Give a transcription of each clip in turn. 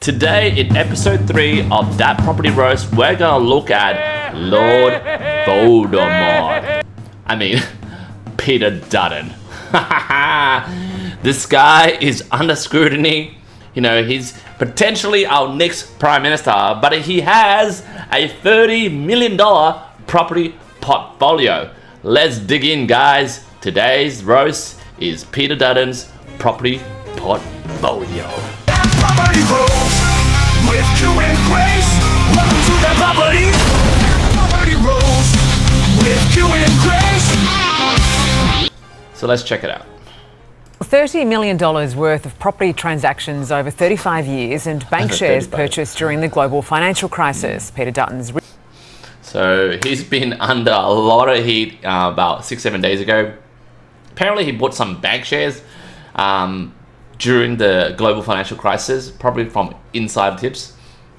Today in episode 3 of That Property Roast, we're gonna look at Lord Voldemort. I mean, Peter Dutton. This guy is under scrutiny. You know, he's potentially our next Prime Minister, but he has a $30 million property portfolio. Let's dig in, guys. Today's roast is Peter Dutton's property portfolio. Property rules with Q and Grace. Welcome to the property rules with Q and Grace. So let's check it out. $30 million worth of property transactions over 35 years and bank shares purchased during the global financial crisis. Peter Dutton's. So he's been under a lot of heat about 6-7 days ago. Apparently he bought some bank shares during the global financial crisis, probably from inside tips.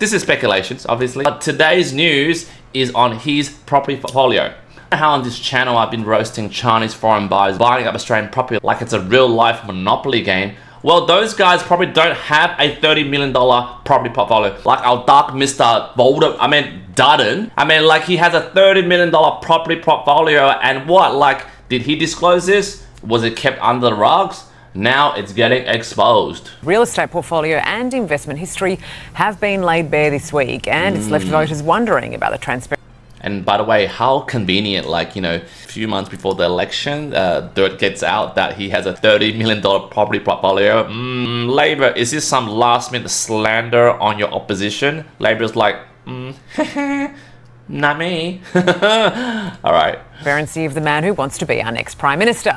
This is speculations, obviously. But today's news is on his property portfolio. How on this channel I've been roasting Chinese foreign buyers buying up Australian property like it's a real life monopoly game. Well, those guys probably don't have a $30 million property portfolio like our dark Mr. Dutton. Like he has a $30 million property portfolio, and what? Like, did he disclose this? Was it kept under the rugs? Now it's getting exposed. Real estate portfolio and investment history have been laid bare this week, and it's left voters wondering about the transparency. And by the way, how convenient, like, you know, a few months before the election, dirt gets out that he has a $30 million property portfolio. Labor, is this some last minute slander on your opposition? Labor's like, not me. All right. Transparency of the man who wants to be our next Prime Minister.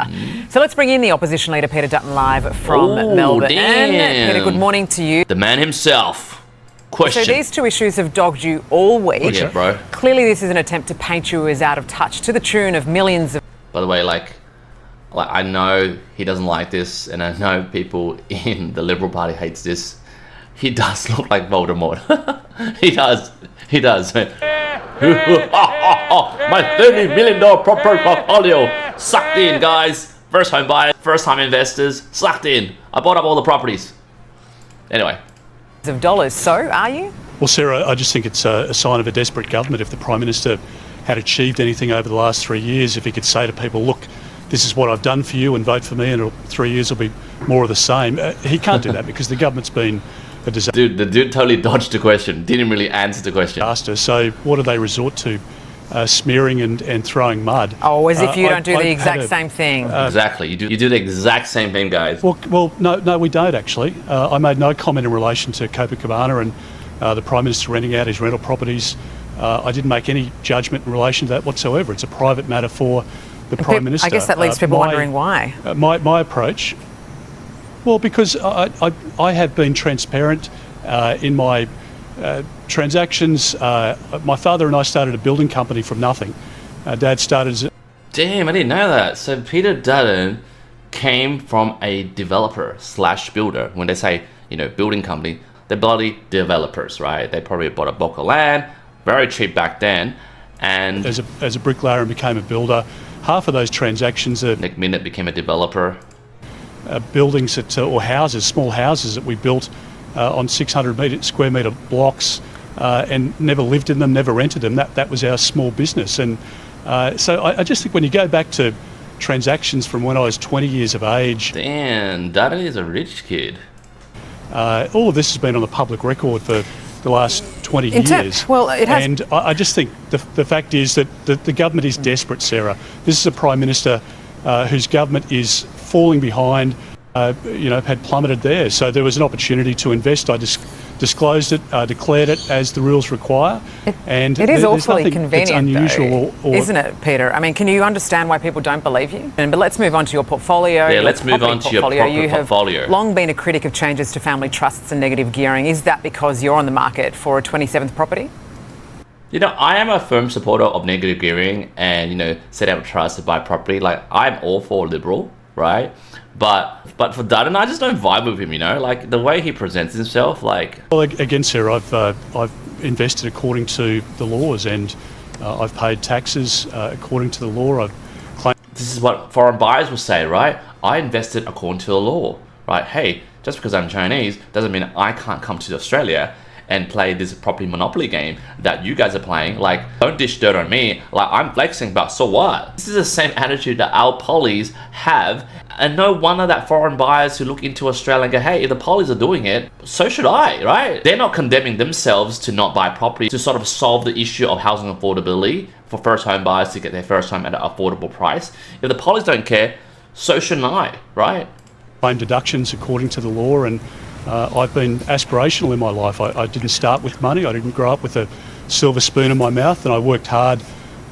So let's bring in the Opposition Leader Peter Dutton live from Melbourne. Damn. And Peter, good morning to you. The man himself. Question. So these two issues have dogged you all week. Yeah, bro. Clearly this is an attempt to paint you as out of touch to the tune of millions of... By the way, like I know he doesn't like this, and I know people in the Liberal Party hates this. He does look like Voldemort. He does. He does. My $30 million property portfolio sucked in, guys. First home buyers, first time investors, sucked in. I bought up all the properties. Anyway. Of dollars. So, are you? Well, Sarah, I just think it's a sign of a desperate government. If the Prime Minister had achieved anything over the last 3 years, if he could say to people, look, this is what I've done for you and vote for me, and 3 years will be more of the same. He can't do that because the government's been a disaster. Dude, the dude totally dodged the question. Didn't really answer the question. So what do they resort to? Smearing and throwing mud. Oh, as if you don't do the exact same thing. Exactly. You do the exact same thing, guys. Well, no, we don't actually. I made no comment in relation to Copacabana and the Prime Minister renting out his rental properties. I didn't make any judgment in relation to that whatsoever. It's a private matter for the Prime Minister. I guess that leaves people wondering why. My approach, well, because I have been transparent in my transactions. My father and I started a building company from nothing. Dad started as Damn, I didn't know that. So Peter Dutton came from a developer / builder. When they say, you know, building company, they're bloody developers, right? They probably bought a block of land, very cheap back then, and as a bricklayer and became a builder. Half of those transactions are next minute became a developer. Buildings that or houses, small houses that we built on 600 square metre blocks and never lived in them, never rented them. That was our small business. And so I just think when you go back to transactions from when I was 20 years of age... Damn, Dutton is a rich kid. All of this has been on the public record for the last 20 years. Well, it has. And I just think the fact is that the government is desperate, Sarah. This is a Prime Minister whose government is falling behind, had plummeted there. So there was an opportunity to invest. I disclosed it, declared it as the rules require. It is awfully convenient, unusual, isn't it, Peter? I mean, can you understand why people don't believe you? But let's move on to your portfolio. Yeah, let's move on to your property portfolio. You have long been a critic of changes to family trusts and negative gearing. Is that because you're on the market for a 27th property? You know, I am a firm supporter of negative gearing and, set up trusts to buy property. Like, I'm all for liberal, right? But for Dutton, I just don't vibe with him, like the way he presents himself, like... Well, again, Sarah, I've invested according to the laws and I've paid taxes according to the law. I've claimed... This is what foreign buyers will say, right? I invested according to the law, right? Hey, just because I'm Chinese doesn't mean I can't come to Australia and play this property monopoly game that you guys are playing. Like, don't dish dirt on me. Like, I'm flexing, but so what? This is the same attitude that our pollies have, and no wonder that foreign buyers who look into Australia and go, hey, if the pollies are doing it, so should I, right? They're not condemning themselves to not buy property to sort of solve the issue of housing affordability for first home buyers to get their first home at an affordable price. If the pollies don't care, so shouldn't I, right? Claim deductions according to the law, and I've been aspirational in my life. I didn't start with money. I didn't grow up with a silver spoon in my mouth, and I worked hard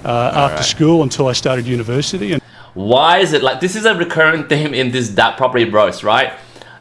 after school until I started university. And why is it like this? Is a recurring theme in this That Property Bros, right?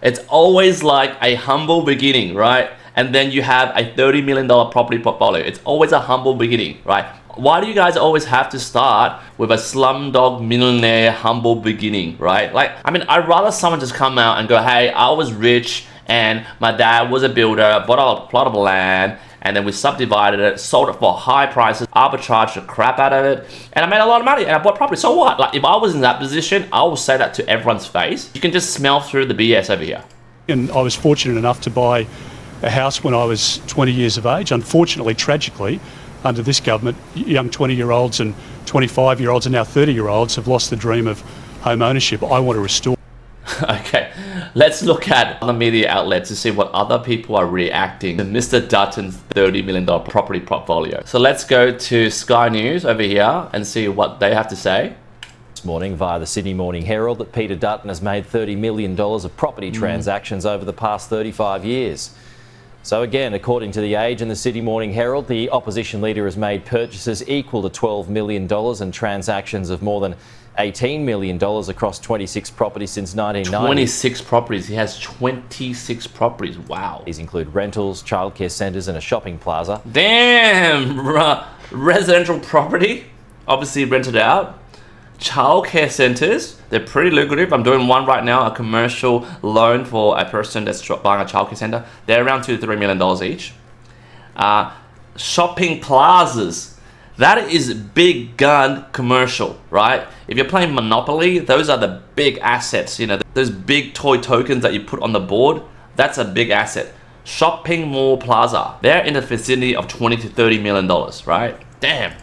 It's always like a humble beginning, right? And then you have a $30 million property portfolio. It's always a humble beginning, right? Why do you guys always have to start with a slumdog millionaire humble beginning, right? Like, I mean, I'd rather someone just come out and go, hey, I was rich and my dad was a builder, bought a plot of land, and then we subdivided it, sold it for high prices, arbitraged the crap out of it, and I made a lot of money and I bought property. So what? Like, if I was in that position, I will say that to everyone's face. You can just smell through the BS over here. And I was fortunate enough to buy a house when I was 20 years of age. Unfortunately, tragically, under this government, young 20-year-olds and 25-year-olds and now 30-year-olds have lost the dream of home ownership. I want to restore. Okay, let's look at other media outlets to see what other people are reacting to Mr. Dutton's $30 million property portfolio. So let's go to Sky News over here and see what they have to say. This morning via the Sydney Morning Herald that Peter Dutton has made $30 million of property transactions over the past 35 years. So again, according to The Age and the Sydney Morning Herald, the opposition leader has made purchases equal to $12 million and transactions of more than $18 million across 26 properties since 1990. 26 properties. He has 26 properties. Wow. These include rentals, childcare centres and a shopping plaza. Damn! Residential property, obviously rented out. Childcare centres, they're pretty lucrative. I'm doing one right now, a commercial loan for a person that's buying a childcare centre. They're around $2 to $3 million each. Shopping plazas, that is big gun commercial, right? If you're playing Monopoly, those are the big assets. You know, those big toy tokens that you put on the board, that's a big asset. Shopping mall plaza, they're in the vicinity of $20 to $30 million, right? Damn.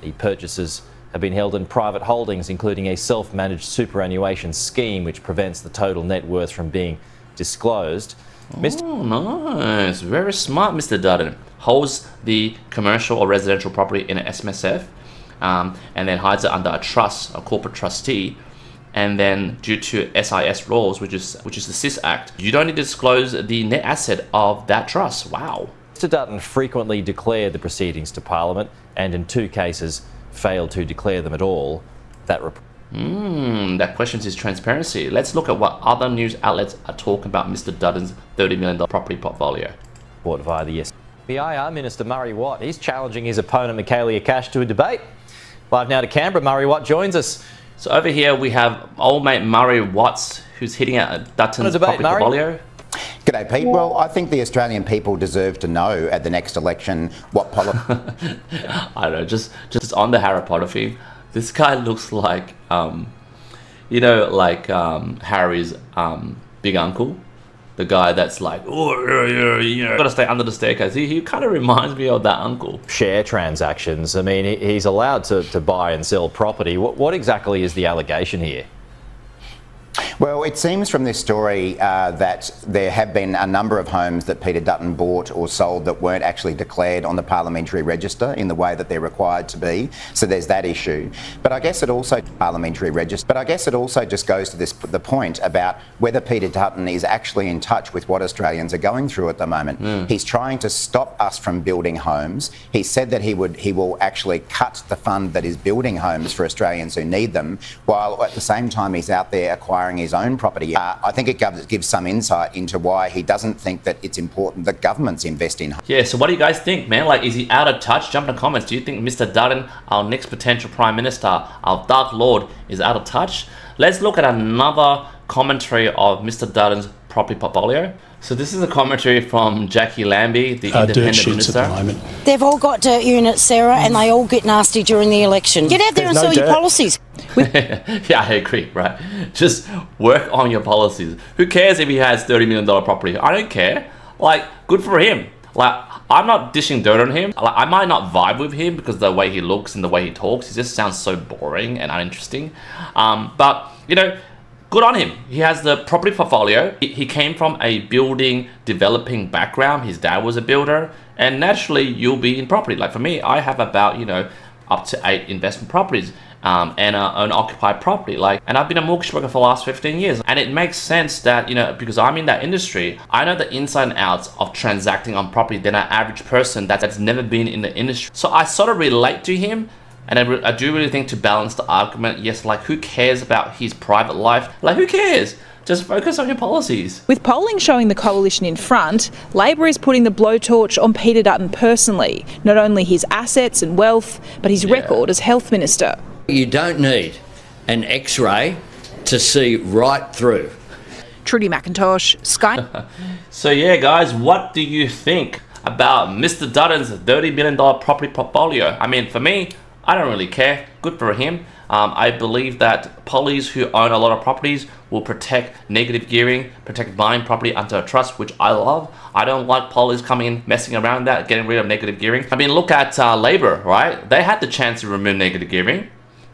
The purchases have been held in private holdings, including a self-managed superannuation scheme which prevents the total net worth from being disclosed. Oh, nice. Very smart, Mr. Dutton. Holds the commercial or residential property in an SMSF and then hides it under a trust, a corporate trustee. And then due to SIS rules, which is the SIS Act, you don't need to disclose the net asset of that trust. Wow. Mr. Dutton frequently declared the proceedings to Parliament and in 2 cases failed to declare them at all. That questions his transparency. Let's look at what other news outlets are talking about Mr. Dutton's $30 million property portfolio. Report via the IR Minister Murray Watt. He's challenging his opponent Michaelia Cash to a debate. Live now to Canberra, Murray Watt joins us. So over here we have old mate Murray Watts, who's hitting at Dutton's property portfolio. G'day, Pete. Well, I think the Australian people deserve to know at the next election what policy... I don't know, just on the Harry Potter theme, this guy looks like, Harry's big uncle. The guy that's like, oh, yeah, gotta stay under the staircase. He kind of reminds me of that uncle. Share transactions. I mean, he's allowed to buy and sell property. What exactly is the allegation here? Well, it seems from this story that there have been a number of homes that Peter Dutton bought or sold that weren't actually declared on the parliamentary register in the way that they're required to be. So there's that issue. But I guess it also just goes to the point about whether Peter Dutton is actually in touch with what Australians are going through at the moment. He's trying to stop us from building homes. He said that he will actually cut the fund that is building homes for Australians who need them, while at the same time he's out there acquiring his own property. I think it gives some insight into why he doesn't think that it's important that governments invest in. Yeah, so what do you guys think, man? Like, is he out of touch? Jump in the comments. Do you think Mr. Dutton, our next potential Prime Minister, our Dark Lord, is out of touch? Let's look at another commentary of Mr. Dutton's property portfolio. So this is a commentary from Jackie Lambie, the independent minister. At the moment. They've all got dirt units, Sarah, and they all get nasty during the election. Get out there and sell your policies. Yeah, I agree, right? Just work on your policies. Who cares if he has $30 million property? I don't care. Like, good for him. Like, I'm not dishing dirt on him. Like, I might not vibe with him because of the way he looks and the way he talks. He just sounds so boring and uninteresting. But, you know, good on him. He has the property portfolio. He came from a building developing background. His dad was a builder. And naturally, you'll be in property. Like for me, I have about, you know, up to 8 investment properties. And an occupied property, and I've been a mortgage broker for the last 15 years, and it makes sense that, you know, because I'm in that industry, I know the inside and outs of transacting on property than an average person that's never been in the industry. So I sort of relate to him, and I do really think, to balance the argument, yes, like, who cares about his private life? Like, who cares? Just focus on your policies. With polling showing the coalition in front, Labor is putting the blowtorch on Peter Dutton personally, not only his assets and wealth, but his record as Health Minister. You don't need an X-ray to see right through. Trudy McIntosh, Sky. So yeah, guys, what do you think about Mr. Dutton's $30 million property portfolio? I mean, for me, I don't really care. Good for him. I believe that pollies who own a lot of properties will protect negative gearing, protect buying property under a trust, which I love. I don't like pollies coming in, messing around that, getting rid of negative gearing. I mean, look at Labor, right? They had the chance to remove negative gearing.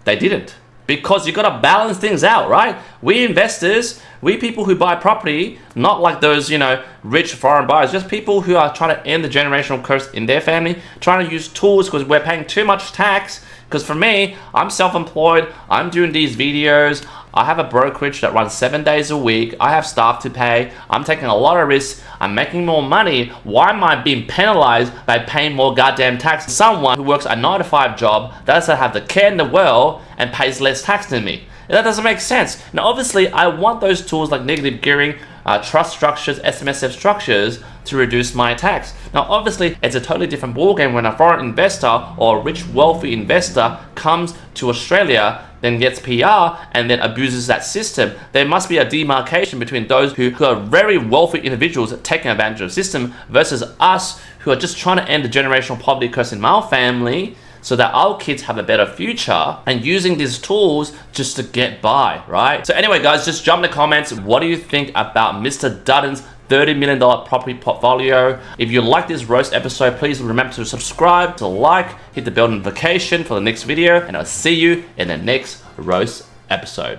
They didn't, because you got to balance things out, right? We investors, we people who buy property, not like those, you know, rich foreign buyers, just people who are trying to end the generational curse in their family, trying to use tools because we're paying too much tax. Because for me, I'm self-employed, I'm doing these videos, I have a brokerage that runs 7 days a week, I have staff to pay, I'm taking a lot of risks, I'm making more money. Why am I being penalized by paying more goddamn tax? Someone who works a 9-to-5 job that doesn't have the care in the world and pays less tax than me. That doesn't make sense. Now, obviously, I want those tools like negative gearing, trust structures, SMSF structures to reduce my tax. Now, obviously, it's a totally different ballgame when a foreign investor or a rich, wealthy investor comes to Australia, then gets PR and then abuses that system. There must be a demarcation between those who are very wealthy individuals taking advantage of the system versus us who are just trying to end the generational poverty curse in my family so that our kids have a better future and using these tools just to get by, right? So anyway, guys, just jump in the comments. What do you think about Mr. Dutton's $30 million property portfolio? If you like this roast episode, please remember to subscribe, to like, hit the bell notification for the next video, and I'll see you in the next roast episode.